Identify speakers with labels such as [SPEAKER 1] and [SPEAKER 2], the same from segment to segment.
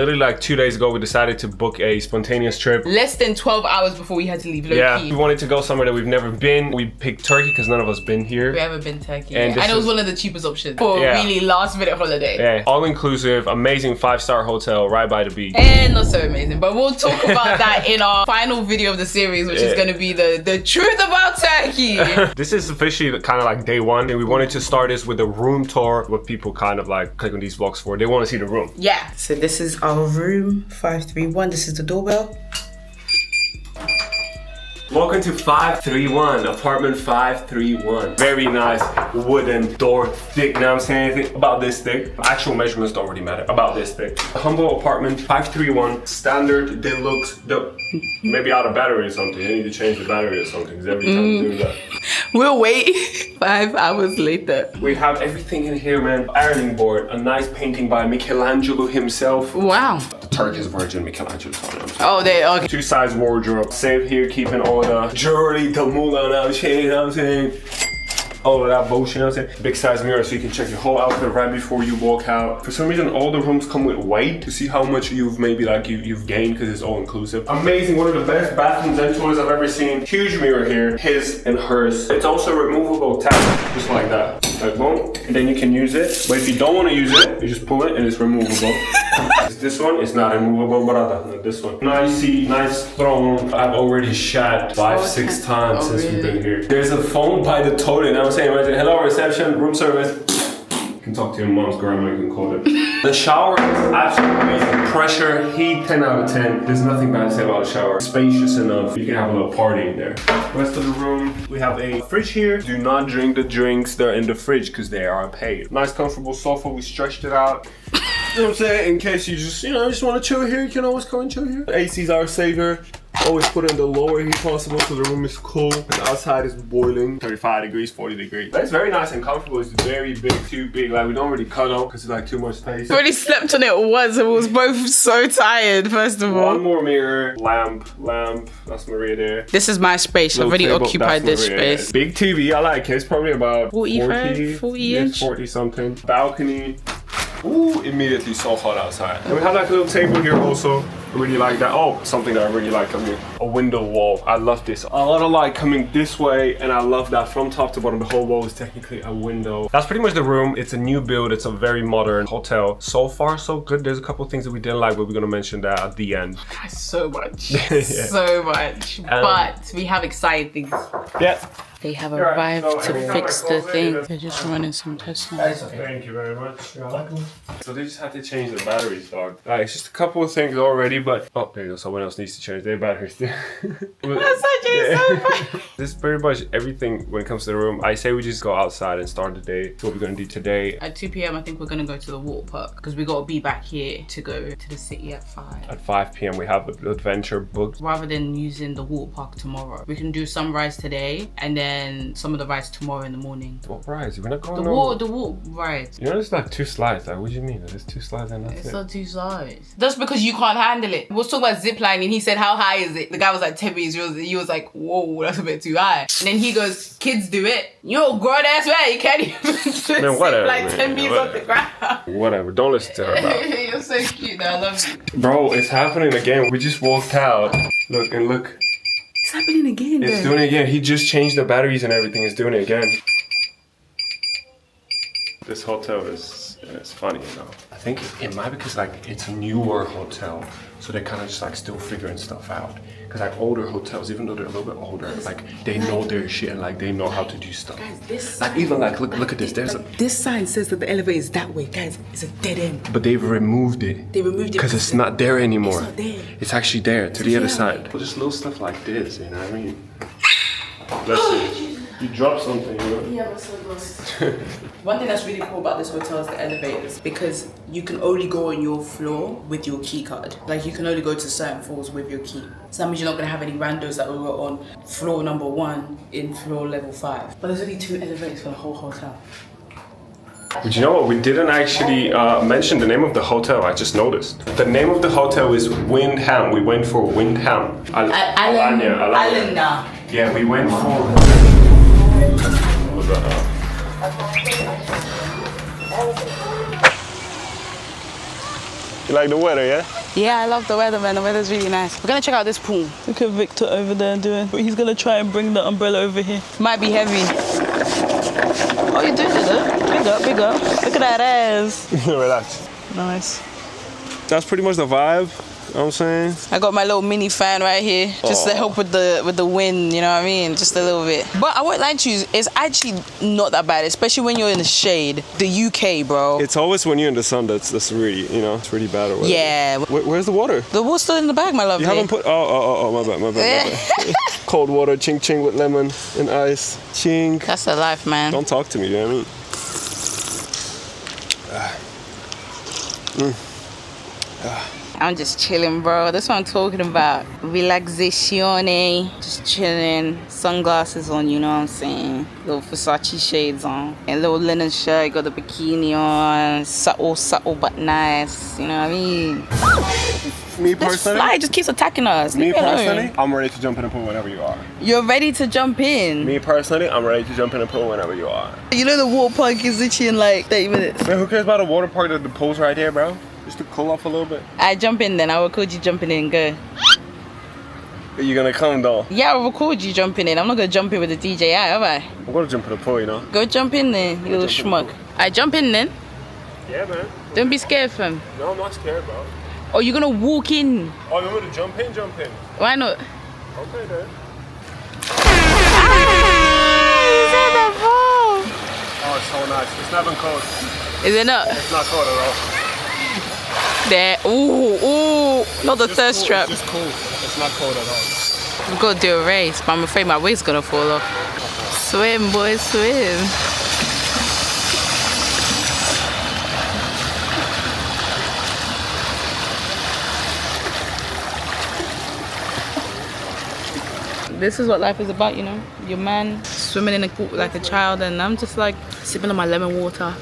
[SPEAKER 1] literally like 2 days ago, we decided to book a spontaneous trip.
[SPEAKER 2] Less than 12 hours before we had to leave, low-key.
[SPEAKER 1] We wanted to go somewhere that we've never been. We picked Turkey because none of us been here.
[SPEAKER 2] We haven't been to Turkey.
[SPEAKER 1] And
[SPEAKER 2] it was one of the cheapest options for a really last-minute holiday.
[SPEAKER 1] Yeah, all-inclusive, amazing 5-star hotel right by the beach.
[SPEAKER 2] And not so amazing, but we'll talk about that in our final video of the series, which is going to be the truth about Turkey.
[SPEAKER 1] This is officially kind of like day one, and we wanted to start this with a room tour, what people kind of like click on these vlogs for. They want to see the room.
[SPEAKER 2] Yeah.
[SPEAKER 3] So this is our room 531. This is the doorbell.
[SPEAKER 1] Welcome to 531, apartment 531. Very nice wooden door, thick, you know what I'm saying? Anything about this thick. Actual measurements don't really matter. About this thick. A humble apartment, 531, standard deluxe. Maybe out of battery or something. They need to change the battery or something, because every time you do that.
[SPEAKER 2] We'll wait 5 hours later.
[SPEAKER 1] We have everything in here, man. Ironing board, a nice painting by Michelangelo himself.
[SPEAKER 2] Wow.
[SPEAKER 1] The Turkish virgin Michelangelo.
[SPEAKER 2] Oh, okay.
[SPEAKER 1] 2 size wardrobe. Safe here, keeping all the jewelry, the mulan out, you know what I'm saying? All of that bullshit, you know what I'm saying? Big size mirror so you can check your whole outfit right before you walk out. For some reason, all the rooms come with weight to see how much you've maybe like you've gained because it's all inclusive. Amazing, one of the best bathrooms and toilets I've ever seen. Huge mirror here, his and hers. It's also a removable tap, just like that. Like boom, and then you can use it. But if you don't want to use it, you just pull it and it's removable. This one is not removable, but this one. Nice seat, nice throne. I've already shat 5-6 times since we've been here. There's a phone by the toilet. I'm saying, hello reception, room service. You can talk to your mom's grandma, you can call it. The shower is absolutely amazing. Pressure, heat, 10 out of 10. There's nothing bad to say about the shower. Spacious enough. You can have a little party in there. Rest of the room, we have a fridge here. Do not drink the drinks that are in the fridge because they are paid. Nice comfortable sofa, we stretched it out. You know what I'm saying? In case you just, just want to chill here, you can always come and chill here. The AC's our savior. Always put in the lower heat possible so the room is cool. The outside is boiling, 35 degrees, 40 degrees. But it's very nice and comfortable. It's very big, too big. Like we don't really cuddle because it's like too much space.
[SPEAKER 2] We already slept on it once and we was both so tired, first of all.
[SPEAKER 1] One more mirror, lamp. That's Maria there.
[SPEAKER 2] This is my space. I've already occupied this space.
[SPEAKER 1] Yeah. Big TV, I like it. It's probably about 40
[SPEAKER 2] inch.
[SPEAKER 1] 40 something. Balcony. Ooh, immediately so hot outside. And we have like a little table here also. I really like that. Oh, something that I really like coming here. A window wall. I love this. A lot of light coming this way, and I love that from top to bottom. The whole wall is technically a window. That's pretty much the room. It's a new build. It's a very modern hotel. So far, so good. There's a couple of things that we didn't like, but we're gonna mention that at the end.
[SPEAKER 2] So much. So much. But we have exciting things.
[SPEAKER 1] Yeah.
[SPEAKER 2] They have arrived to fix the thing. They're just running some tests now.
[SPEAKER 1] Thank you very much. You're welcome. So they just have to change the batteries, dog. Like, it's just a couple of things already, but oh, there you go. Someone else needs to change their batteries. That's
[SPEAKER 2] so funny.
[SPEAKER 1] This is pretty much everything when it comes to the room. I say we just go outside and start the day. What we're gonna do today.
[SPEAKER 2] At 2 p.m. I think we're gonna go to the water park because we gotta be back here to go to the city at 5.
[SPEAKER 1] At 5 p.m. we have an adventure booked.
[SPEAKER 2] Rather than using the water park tomorrow, we can do sunrise today and then some of the rides tomorrow in the morning.
[SPEAKER 1] What rides? We're not going
[SPEAKER 2] the water rides.
[SPEAKER 1] You know, there's like 2 slides. Like, what do you mean? There's 2 slides and that's
[SPEAKER 2] it's
[SPEAKER 1] it.
[SPEAKER 2] not 2 slides. That's because you can't handle it. We was talking about zip lining. He said, how high is it? The guy was like 10 meters. He was like, whoa, that's a bit too high. And then he goes, kids do it. Yo, grown ass man, you can't even zip like 10 meters off the ground.
[SPEAKER 1] Whatever, don't listen to her, bro.
[SPEAKER 2] You're so cute, I love you.
[SPEAKER 1] Bro, it's happening again. We just walked out. Look and look.
[SPEAKER 2] It's happening again.
[SPEAKER 1] It's doing it again. He just changed the batteries and everything. It's doing it again. This hotel is funny, you know. I think it might be because like it's a newer hotel, so they're kind of just like still figuring stuff out. Because like older hotels, even though they're a little bit older, like they know their shit and like they know how to do stuff.
[SPEAKER 2] Guys, this
[SPEAKER 1] like even like look at this. There's
[SPEAKER 2] this sign says that the elevator is that way, guys. It's a dead end.
[SPEAKER 1] But they've removed it.
[SPEAKER 2] They removed it
[SPEAKER 1] because it's not there anymore.
[SPEAKER 2] It's not there.
[SPEAKER 1] It's actually there to the other side. Well, just little stuff like this, you know what I mean? Let's see. You dropped something, you know?
[SPEAKER 2] Yeah, I'm so lost. One thing that's really cool about this hotel is the elevators, because you can only go on your floor with your key card. Like you can only go to certain floors with your key. So that means you're not gonna have any randos that will go on floor number 1 in floor level 5. But there's only 2 elevators for the whole hotel.
[SPEAKER 1] But you know what? We didn't actually mention the name of the hotel. I just noticed. The name of the hotel is Windham. We went for Windham.
[SPEAKER 2] Alanya.
[SPEAKER 1] Yeah, we went for... You like the weather, yeah?
[SPEAKER 2] Yeah, I love the weather, man. The weather's really nice. We're gonna check out this pool.
[SPEAKER 3] Look at Victor over there doing. But he's gonna try and bring the umbrella over here.
[SPEAKER 2] Might be heavy.
[SPEAKER 3] Oh, you're doing it though. Big up, big up. Look at that ass.
[SPEAKER 1] Relax.
[SPEAKER 3] Nice.
[SPEAKER 1] That's pretty much the vibe. You know what I'm saying?
[SPEAKER 2] I got my little mini fan right here, just to help with the wind, you know what I mean? Just a little bit. But I won't lie to you, it's actually not that bad, especially when you're in the shade. The UK, bro.
[SPEAKER 1] It's always when you're in the sun that's really, you know, it's really bad or whatever.
[SPEAKER 2] Yeah.
[SPEAKER 1] Where's the water?
[SPEAKER 2] The water's still in the bag, my lovely.
[SPEAKER 1] You haven't put, my bad. Cold water, ching ching with lemon and ice. Ching.
[SPEAKER 2] That's the life, man.
[SPEAKER 1] Don't talk to me, you know what I mean?
[SPEAKER 2] I'm just chilling, bro. That's what I'm talking about. Relaxation, just chilling. Sunglasses on, you know what I'm saying? Little Versace shades on. And little linen shirt, got the bikini on. Subtle, but nice. You know what I mean?
[SPEAKER 1] Me
[SPEAKER 2] This
[SPEAKER 1] personally?
[SPEAKER 2] fly just keeps attacking us.
[SPEAKER 1] Me
[SPEAKER 2] Leave alone.
[SPEAKER 1] personally, I'm ready to jump in the pool whenever you are.
[SPEAKER 2] You're ready to jump in.
[SPEAKER 1] Me personally, I'm ready to jump in the pool whenever you are.
[SPEAKER 3] You know the water park is literally in like 30 minutes.
[SPEAKER 1] Man, who cares about a water park? The pool's right there, bro. Just to cool off a little bit.
[SPEAKER 2] I jump in then. I will record you jumping in. Go.
[SPEAKER 1] You're gonna come though.
[SPEAKER 2] Yeah, I'll record you jumping in. I'm not gonna jump in with the DJ out, have I?
[SPEAKER 1] I'm gonna jump in the pool, you know?
[SPEAKER 2] Go jump in then, you little schmuck. I jump in then.
[SPEAKER 1] Yeah, man.
[SPEAKER 2] Don't be scared, fam.
[SPEAKER 1] No, I'm not scared, bro.
[SPEAKER 2] Or you're gonna walk in.
[SPEAKER 1] Oh, you want me to jump in? Jump in.
[SPEAKER 2] Why not?
[SPEAKER 1] Okay, then. Oh, it's so nice. It's not even cold.
[SPEAKER 2] Is it not?
[SPEAKER 1] It's not cold at all.
[SPEAKER 2] There. Ooh, not the thirst
[SPEAKER 1] cool.
[SPEAKER 2] trap.
[SPEAKER 1] It's just cool. It's not cold at all.
[SPEAKER 2] We've got to do a race, but I'm afraid my weight's gonna fall off. Swim, boys, swim. This is what life is about, you know? Your man swimming in a pool like a child, and I'm just like sipping on my lemon water.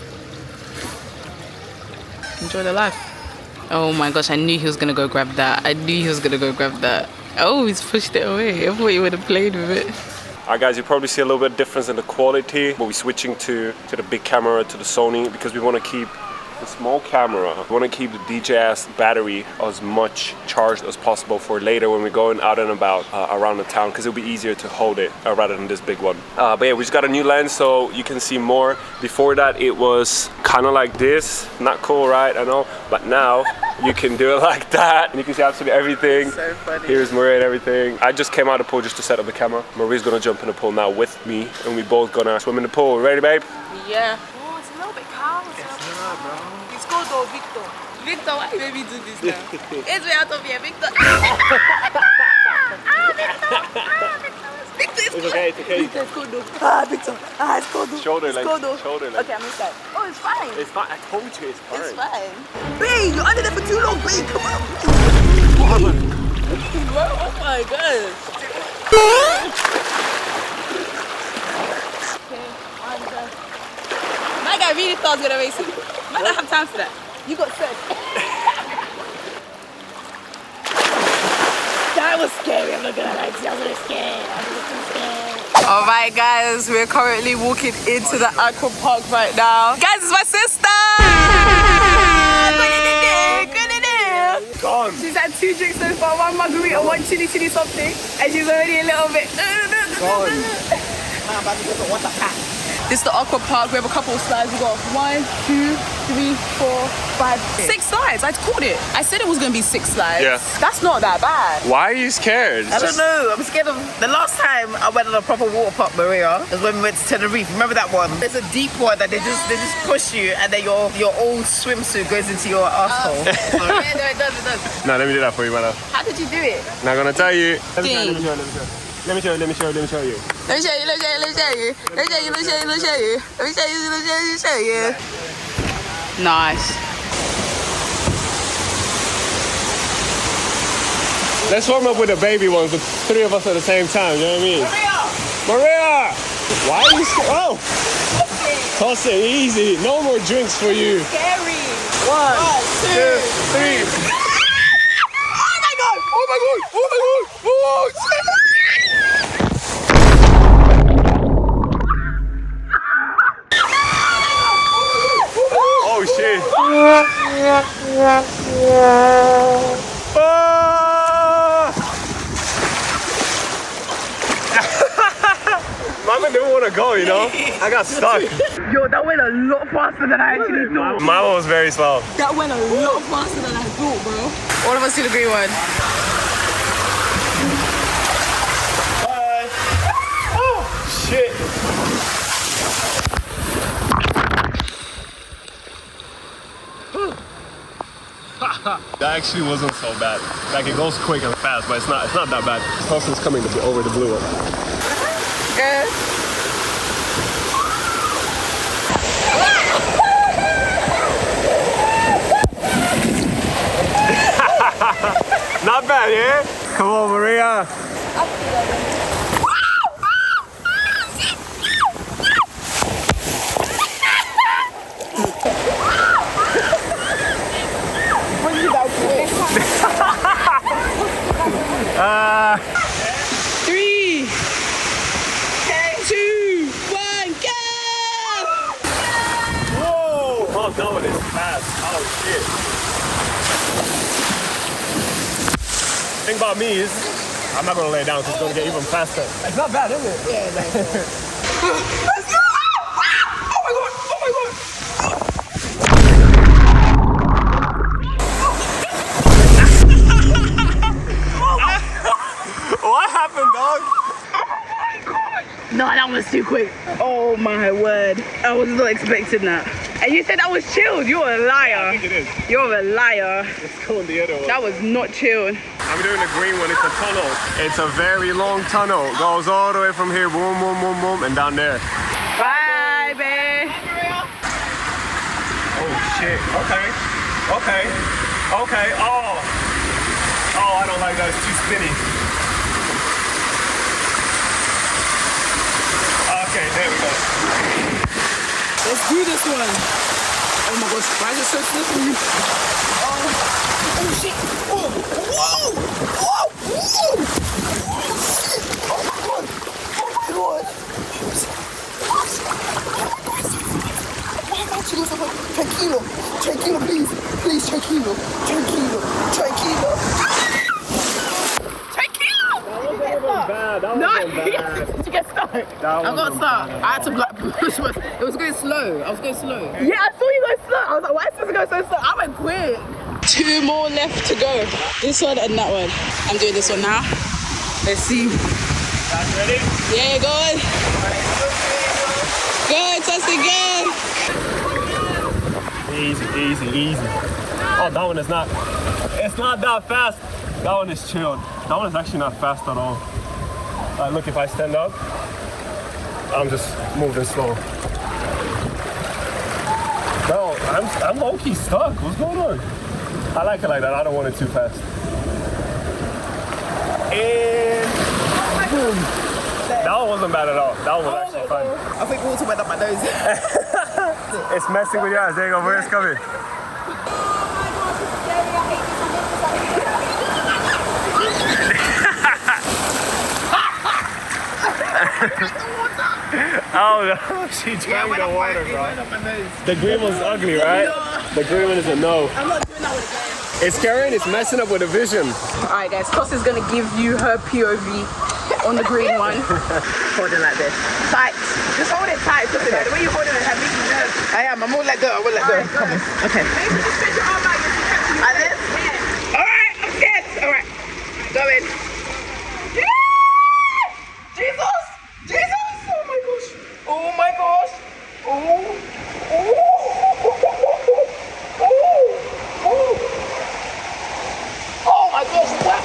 [SPEAKER 2] Enjoy the life. Oh my gosh, I knew he was gonna go grab that. Oh, he's pushed it away. I thought he would have played with it.
[SPEAKER 1] Alright guys, you probably see a little bit of difference in the quality, but we're switching to the big camera, to the Sony, because we want to keep the small camera. We want to keep the DJI's battery as much charged as possible for later when we're going out and about around the town, because it'll be easier to hold it rather than this big one. But yeah, we just got a new lens so you can see more. Before that it was kind of like this. Not cool, right? I know. But now you can do it like that. And you can see absolutely everything.
[SPEAKER 2] So funny.
[SPEAKER 1] Here's Maria and everything. I just came out of the pool just to set up the camera. Maria's gonna jump in the pool now with me, and we both gonna swim in the pool. Ready, babe?
[SPEAKER 2] Yeah. Oh, it's a little bit cold.
[SPEAKER 1] It's not, bro.
[SPEAKER 2] It's cold though, Victor. Victor, why you made me do this now? It's way out of here, Victor. Victor,
[SPEAKER 1] It's okay, it's okay.
[SPEAKER 2] Victor, it's cold though. Ah, Victor. Ah, it's cold though.
[SPEAKER 1] Shoulder length,
[SPEAKER 2] It's cold though.
[SPEAKER 1] shoulder length.
[SPEAKER 2] Okay, I'm inside. Oh, it's fine.
[SPEAKER 1] It's fine. I told you it's fine.
[SPEAKER 2] It's fine. Babe, you're under there for too long, babe. Come on. Oh my god. Okay, I'm done. My guy really thought I was gonna race him. I don't have time for that. You got set. That was scary. I'm not gonna lie to you. I was really scared. Alright guys, we're currently walking into the aqua park right now. Guys, it's my sister!
[SPEAKER 1] Gone.
[SPEAKER 2] She's had 2 drinks so far, 1 margarita, 1 chili something, and she's already a little bit. This is the aqua park. We have a couple of slides. We got 1, 2, 3, 4, 5, 6 slides. I called it. I said it was gonna be 6 slides.
[SPEAKER 1] Yeah.
[SPEAKER 2] That's not that bad.
[SPEAKER 1] Why are you scared?
[SPEAKER 3] I don't know. I'm scared of the last time I went on a proper water park, Maria, was when we went to Tenerife. Remember that one? There's a deep one that they just push you, and then your old swimsuit goes into your asshole.
[SPEAKER 2] Yeah, no, it does.
[SPEAKER 1] No, let me do that for you, brother.
[SPEAKER 2] How did you do it?
[SPEAKER 1] Not gonna tell you.
[SPEAKER 2] Let me show you,
[SPEAKER 1] Let me show you.
[SPEAKER 2] Let me show you. Nice.
[SPEAKER 1] Let's warm up with the baby ones, the 3 of us at the same time, you know what I mean? Maria! Why are you scared? Oh! Toss it, easy. No more drinks for you.
[SPEAKER 2] Scary.
[SPEAKER 1] 1, 2, 3.
[SPEAKER 2] Oh my god!
[SPEAKER 1] Oh my god! Oh my god! Oh, shit! Oh shit! Mama didn't want to go, you know? I got stuck.
[SPEAKER 3] Yo, that went a lot faster than I actually thought.
[SPEAKER 1] Mama was very slow.
[SPEAKER 2] That went a lot faster than I thought, bro.
[SPEAKER 3] All of us see the green one.
[SPEAKER 1] Bye. Oh, shit. That actually wasn't so bad. Like it goes quick and fast, but it's not that bad. Tosin's coming over the blue one.
[SPEAKER 3] Good.
[SPEAKER 1] Not bad, yeah? Come on, Maria.
[SPEAKER 2] Three, 2, 1, go!
[SPEAKER 1] Whoa! Oh, that one is fast. Oh, shit. Thing about me is, I'm not gonna lay down because it's gonna get even faster. It's not bad, is it?
[SPEAKER 2] Yeah, no.
[SPEAKER 3] Let's go! Oh my god! Oh my god!
[SPEAKER 1] What happened, dog?
[SPEAKER 3] No, that was too quick. Oh my word. I was not expecting that. And you said that was chilled. You're a liar.
[SPEAKER 1] I think it is.
[SPEAKER 3] You're a liar.
[SPEAKER 1] Let's go in the other one.
[SPEAKER 3] That was not chilled.
[SPEAKER 1] I'm doing the green one. It's a tunnel. It's a very long tunnel. Goes all the way from here, boom, boom, boom, boom, and down there.
[SPEAKER 3] Bye, babe.
[SPEAKER 1] Oh shit. Okay. Okay. Okay. Oh. Oh, I don't like that. It's too spinny. Okay, there we go.
[SPEAKER 2] Let's do this one. Oh my gosh, why is it so slippery? Oh shit. Oh, whoa! Whoa! Oh my god! Oh my god! Tranquilo, tranquilo, please. Please, tranquilo. Tranquilo. Tranquilo.
[SPEAKER 1] Bad. That
[SPEAKER 3] No,
[SPEAKER 1] wasn't bad.
[SPEAKER 3] did you get stuck?
[SPEAKER 1] That
[SPEAKER 3] I got
[SPEAKER 1] wasn't
[SPEAKER 3] stuck.
[SPEAKER 1] bad.
[SPEAKER 3] I had to like push my. It was going slow. I was going slow.
[SPEAKER 2] Yeah, I saw you go slow. I was like, why is this go so slow? I went quick. 2 more left to go. This one and that one. I'm doing this one now. Let's see.
[SPEAKER 1] Guys ready?
[SPEAKER 2] Yeah, go on. Go, test again.
[SPEAKER 1] Easy, easy, easy. Oh, that one is not. It's not that fast. That one is chilled. That one is actually not fast at all. Look, if I stand up, I'm just moving slow. No, I'm low-key stuck. What's going on? I like it like that. I don't want it too fast. And boom. That one wasn't bad at all. That one was actually fun.
[SPEAKER 3] I think water went up my nose.
[SPEAKER 1] It's messing with your eyes. There you go. Where's it coming? Oh no, she drank the water, bro. The green one's ugly, right? The green one is a no.
[SPEAKER 2] I'm not doing that one again.
[SPEAKER 1] It's carrying, it's messing up with the vision.
[SPEAKER 2] Alright guys, Toss is gonna give you her POV on the green one.
[SPEAKER 3] Hold it like this. Tight. Just hold it tight. Okay. The way you hold it, I make you nervous. I am. I won't let go. I won't let go. Come on. Okay.
[SPEAKER 2] Maybe just put your arm out.
[SPEAKER 3] Like this? Yeah. Alright, I'm scared. Alright. Go in. Yeah! Jesus! Jesus! Oh my gosh. Oh my gosh. Oh. Oh. Oh. Oh. Oh my gosh. What?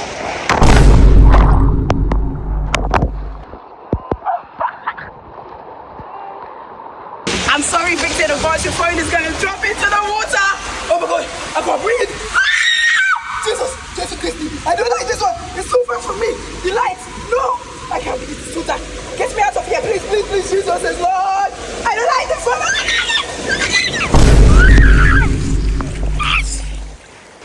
[SPEAKER 2] I'm sorry, Victor, the voice your phone is gonna drop into the water. Oh my god, I can't breathe. Jesus, Jesus Christ, I don't like this one. It's so far from me. The lights, no, I can't breathe. It's too dark. Get me out of here, please, please, please. Jesus is Lord. I don't like this one.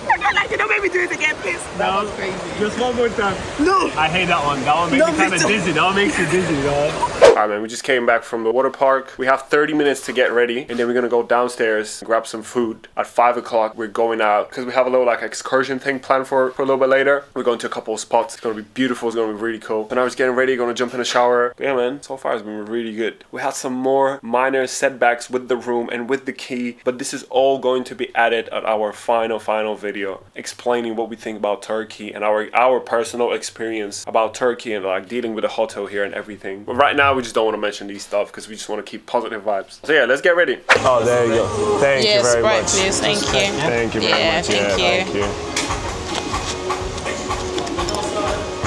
[SPEAKER 2] I don't like it. Don't make me do it again, please.
[SPEAKER 1] That was crazy. Just one more time.
[SPEAKER 2] No.
[SPEAKER 1] I hate that one. That one makes me kind of
[SPEAKER 2] Victor.
[SPEAKER 1] dizzy. That one makes you dizzy, dog. Alright man, we just came back from the water park. We have 30 minutes to get ready and then we're gonna go downstairs and grab some food. At 5 o'clock we're going out because we have a little like excursion thing planned for a little bit later. We're going to a couple of spots. It's gonna be beautiful, it's gonna be really cool. So now we're just getting ready, gonna jump in the shower. But yeah man, so far it's been really good. We had some more minor setbacks with the room and with the key, but this is all going to be added at our final video explaining what we think about Turkey and our personal experience about Turkey and like dealing with the hotel here and everything. But right now we just don't want to mention these stuff because we just want to keep positive vibes. So yeah, let's get ready. Oh, there you go. Thank you very much.
[SPEAKER 2] Please. Thank you.
[SPEAKER 1] Thank you very much. Thank you.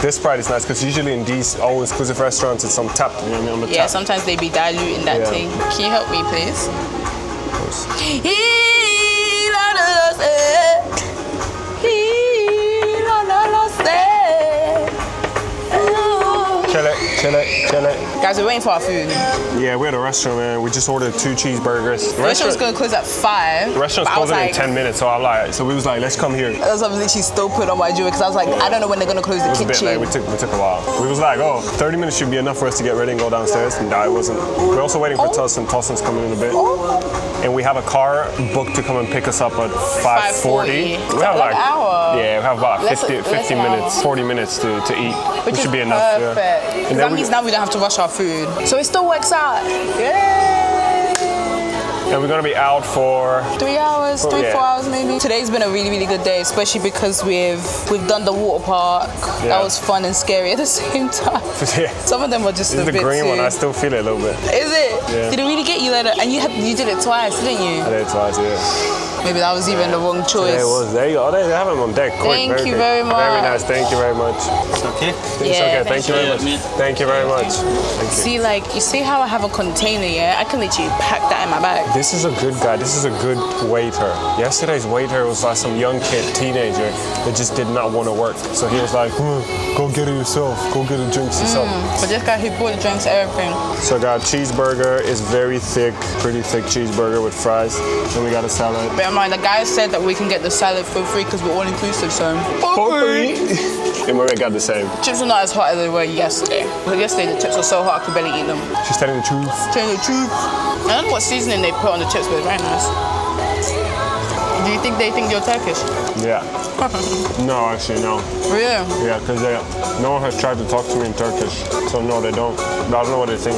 [SPEAKER 1] This Sprite is nice because usually in these all-inclusive restaurants it's on tap. You know what I mean? On the tap.
[SPEAKER 2] Sometimes they be diluting that thing. Can you help me, please?
[SPEAKER 1] Chill it.
[SPEAKER 2] Guys, we're waiting for our food.
[SPEAKER 1] Yeah, we're at a restaurant, man. We just ordered 2 cheeseburgers.
[SPEAKER 2] The restaurant's gonna close at 5.
[SPEAKER 1] The restaurant's closing in 10 minutes, so we was like, let's come here.
[SPEAKER 2] I was literally still putting on my jewelry because I was like, I don't know when they're gonna close the kitchen.
[SPEAKER 1] It was a bit late. We took a while. We was like, 30 minutes should be enough for us to get ready and go downstairs. And it wasn't. We're also waiting for Tussin. Tussin's coming in a bit. And we have a car booked to come and pick us up at 5:40. We have like an hour. Yeah, we have about 50 minutes, 40 minutes to eat. Which should be enough.
[SPEAKER 2] Perfect.
[SPEAKER 1] And
[SPEAKER 2] that means now we don't have to rush our food. So it still works out.
[SPEAKER 1] And we're gonna be out for
[SPEAKER 2] 3 hours, 4 hours maybe. Today's been a really good day, especially because we've done the water park. That was fun and scary at the same time. Some of them were just a bit
[SPEAKER 1] the green one, I still feel it a little bit.
[SPEAKER 2] Is it?
[SPEAKER 1] Yeah.
[SPEAKER 2] Did it really get you later? And you did it twice, didn't you?
[SPEAKER 1] I did it twice, yeah.
[SPEAKER 2] Maybe that was even the wrong choice.
[SPEAKER 1] Yeah, it was. There you go. They have them on deck.
[SPEAKER 2] Thank you very much.
[SPEAKER 1] Very nice. Thank you very much.
[SPEAKER 4] It's okay?
[SPEAKER 1] It's okay. Thank you very much. Thank you very much. Thank you.
[SPEAKER 2] See, like, you see how I have a container, yeah? I can literally pack that in my bag.
[SPEAKER 1] This is a good guy. This is a good waiter. Yesterday's waiter was like some young kid, teenager, that just did not want to work. So he was like, go get it yourself. Go get the drinks yourself.
[SPEAKER 2] But this guy, he bought the drinks, everything.
[SPEAKER 1] So I got a cheeseburger. It's very thick, pretty thick cheeseburger with fries. Then we got a salad.
[SPEAKER 2] Bear in mind, the guy said that we can get the salad for free because we're all inclusive, so
[SPEAKER 1] for free. And Maria got the same.
[SPEAKER 2] Chips are not as hot as they were yesterday. But yesterday the chips were so hot I could barely eat them.
[SPEAKER 1] She's telling the truth.
[SPEAKER 2] Telling the truth. I don't know what seasoning they put on the chips, but it's very nice. Do you think they think you're Turkish?
[SPEAKER 1] Yeah. No, actually, no.
[SPEAKER 2] Really?
[SPEAKER 1] Yeah, because no one has tried to talk to me in Turkish, so no, they don't. I don't know what they think.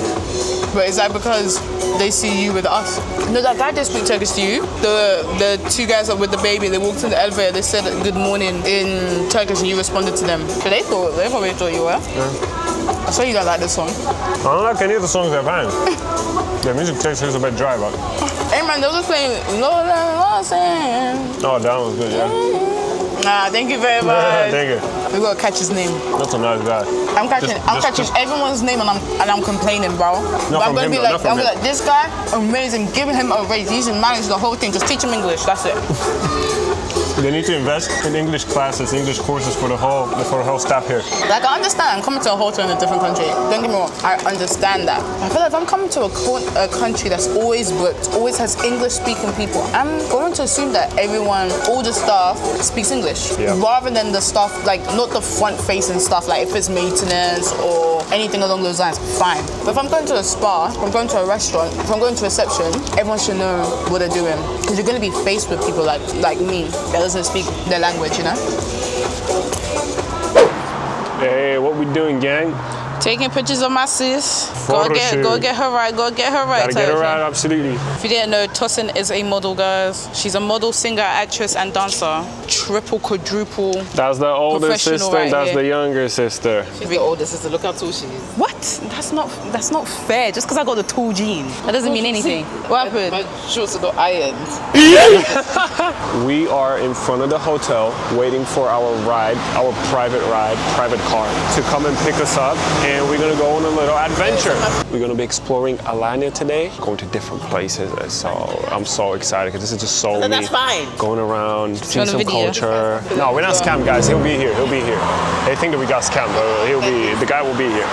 [SPEAKER 2] But is that because they see you with us? No, that guy did speak Turkish to you. The 2 guys up with the baby, they walked in the elevator, they said good morning in Turkish and you responded to them. So they probably thought you were. Yeah. I saw you don't like this song.
[SPEAKER 1] I don't like any of the songs they're playing. The music taste is a bit dry, but...
[SPEAKER 2] Hey man, they were just playing Lord and
[SPEAKER 1] Oh, that was good, yeah.
[SPEAKER 2] Nah, thank you very much.
[SPEAKER 1] Thank you.
[SPEAKER 2] We gotta catch his name.
[SPEAKER 1] That's a nice guy.
[SPEAKER 2] I'm catching everyone's name and I'm complaining, bro. But I'm gonna be like, this guy, amazing. Give him a raise. He should manage the whole thing. Just teach him English. That's it.
[SPEAKER 1] They need to invest in English classes, English courses for the whole staff here.
[SPEAKER 2] Like, I understand I'm coming to a hotel in a different country. Don't get me wrong, I understand that. I feel like if I'm coming to a country that's always booked, always has English-speaking people, I'm going to assume that all the staff speaks English. Yeah. Rather than the staff, like, not the front-facing stuff, like if it's maintenance or anything along those lines, fine. But if I'm going to a spa, if I'm going to a restaurant, if I'm going to a reception, everyone should know what they're doing. Because you're going to be faced with people like me that doesn't speak their language, you know?
[SPEAKER 1] Hey, what we doing, gang?
[SPEAKER 2] Taking pictures of my sis. Go get her right. Gotta get her right,
[SPEAKER 1] absolutely.
[SPEAKER 2] If you didn't know, Tussin is a model, guys. She's a model, singer, actress, and dancer. Triple, quadruple.
[SPEAKER 1] That's the older sister,
[SPEAKER 2] right
[SPEAKER 1] that's
[SPEAKER 2] here.
[SPEAKER 1] the younger sister.
[SPEAKER 2] She's the older sister. Look how tall she is. What? That's not fair. Just because I got the tall gene, that doesn't mean anything. What happened?
[SPEAKER 3] My shorts are not ironed.
[SPEAKER 1] We are in front of the hotel waiting for our ride, our private car, to come and pick us up. And we're gonna go on a little adventure. We're gonna be exploring Alanya today, going to different places. So I'm so excited because this is just so
[SPEAKER 3] That's fine.
[SPEAKER 1] Going around, seeing some
[SPEAKER 2] video?
[SPEAKER 1] culture. No, we're not scammed, guys. He'll be here. They think that we got scammed, but the guy will be here.